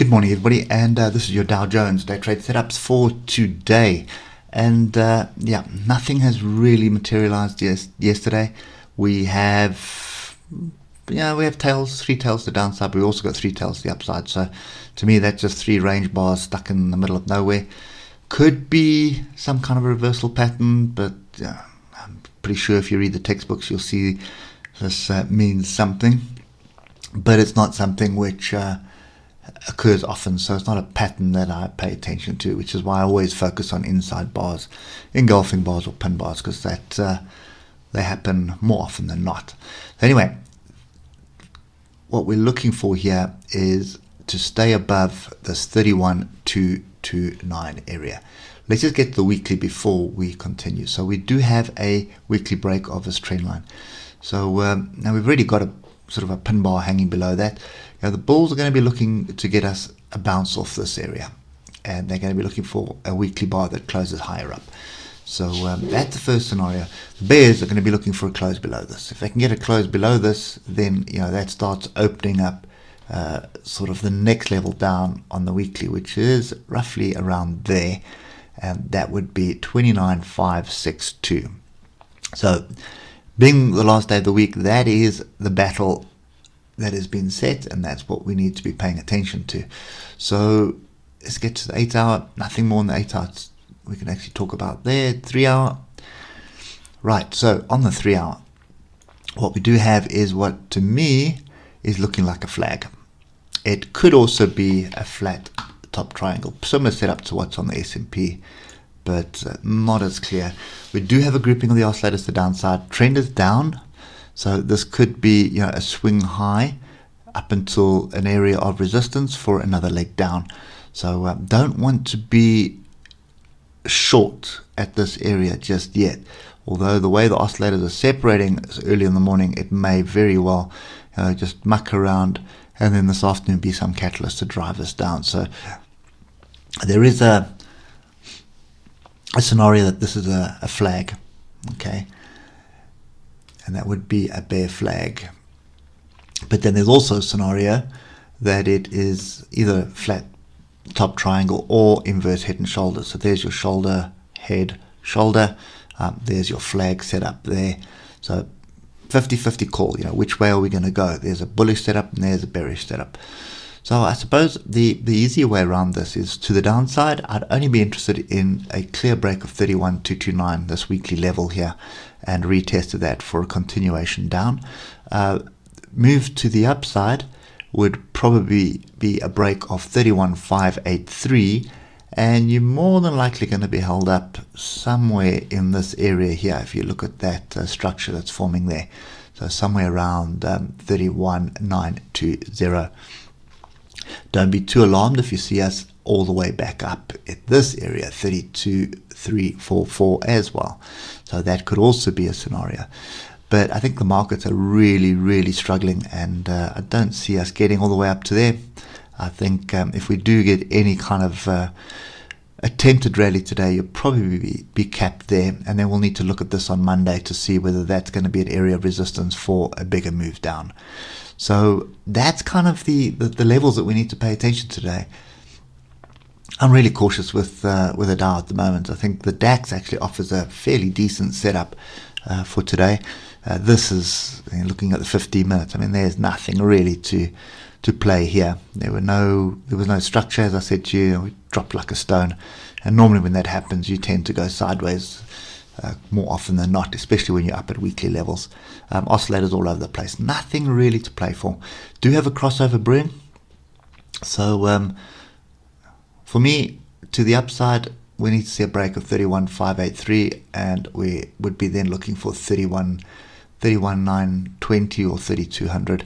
Good morning, everybody, and this is your Dow Jones day trade setups for today. And nothing has really materialized yesterday. We have, we have tails, three tails to the downside, but we also got three tails to the upside. So to me, that's just three range bars stuck in the middle of nowhere. Could be some kind of a reversal pattern, but I'm pretty sure if you read the textbooks, you'll see this means something. But it's not something which occurs often, so it's not a pattern that I pay attention to, which is why I always focus on inside bars, engulfing bars or pin bars, because that they happen more often than not. Anyway, what we're looking for here is to stay above this 31,229 area. Let's just get to the weekly before we continue. So we do have a weekly break of this trend line. So now we've already got a sort of a pin bar hanging below that. The bulls are going to be looking to get us a bounce off this area, and they're going to be looking for a weekly bar that closes higher up. So that's the first scenario. The bears are going to be looking for a close below this. If they can get a close below this, then that starts opening up sort of the next level down on the weekly, which is roughly around there, and that would be 29,562. So being the last day of the week, that is the battle that has been set, and that's what we need to be paying attention to. So let's get to the 8 hour. Nothing more than the 8 hours we can actually talk about there. 3 hour. Right, so on the 3 hour, what we do have is what to me is looking like a flag. It could also be a flat top triangle, similar setup to what's on the S&P, but not as clear. We do have a grouping of the oscillators to the downside. Trend is down, so this could be a swing high up until an area of resistance for another leg down. So don't want to be short at this area just yet. Although the way the oscillators are separating early in the morning, it may very well just muck around, and then this afternoon be some catalyst to drive us down. So there is a scenario that this is a flag, okay, and that would be a bear flag. But then there's also a scenario that it is either flat top triangle or inverse head and shoulders. So there's your shoulder, head, shoulder. There's your flag set up there. So 50-50 call, which way are we going to go? There's a bullish setup and there's a bearish setup. So I suppose the easier way around this is to the downside. I'd only be interested in a clear break of 31,229, this weekly level here, and retest of that for a continuation down. Move to the upside would probably be a break of 31,583, and you're more than likely going to be held up somewhere in this area here if you look at that structure that's forming there. So somewhere around 31,920. Don't be too alarmed if you see us all the way back up at this area, 32,344 as well. So that could also be a scenario. But I think the markets are really, really struggling, and I don't see us getting all the way up to there. I think if we do get any kind of attempted rally today, you'll probably be capped there, and then we'll need to look at this on Monday to see whether that's going to be an area of resistance for a bigger move down. So that's kind of the levels that we need to pay attention to today. I'm really cautious with the Dow at the moment. I think the DAX actually offers a fairly decent setup for today. This is looking at the 15 minutes. I mean, there's nothing really to play here. There was no structure, as I said to you. We dropped like a stone, and normally when that happens, you tend to go sideways more often than not, especially when you're up at weekly levels. Oscillators all over the place. Nothing really to play for. Do have a crossover brewing. So for me, to the upside, we need to see a break of 31,583, and we would be then looking for 31,920 or 3,200.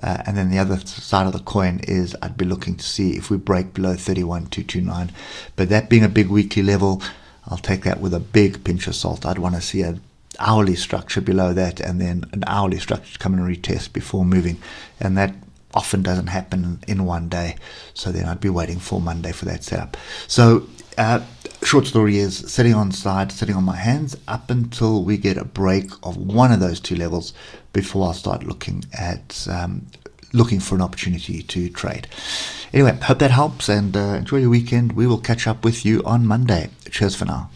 And then the other side of the coin is I'd be looking to see if we break below 31,229. But that being a big weekly level, I'll take that with a big pinch of salt. I'd want to see an hourly structure below that, and then an hourly structure to come and retest before moving. And that often doesn't happen in one day. So then I'd be waiting for Monday for that setup. So short story is sitting on my hands up until we get a break of one of those two levels before I'll start looking at looking for an opportunity to trade. Anyway, hope that helps, and enjoy your weekend. We will catch up with you on Monday. Cheers for now.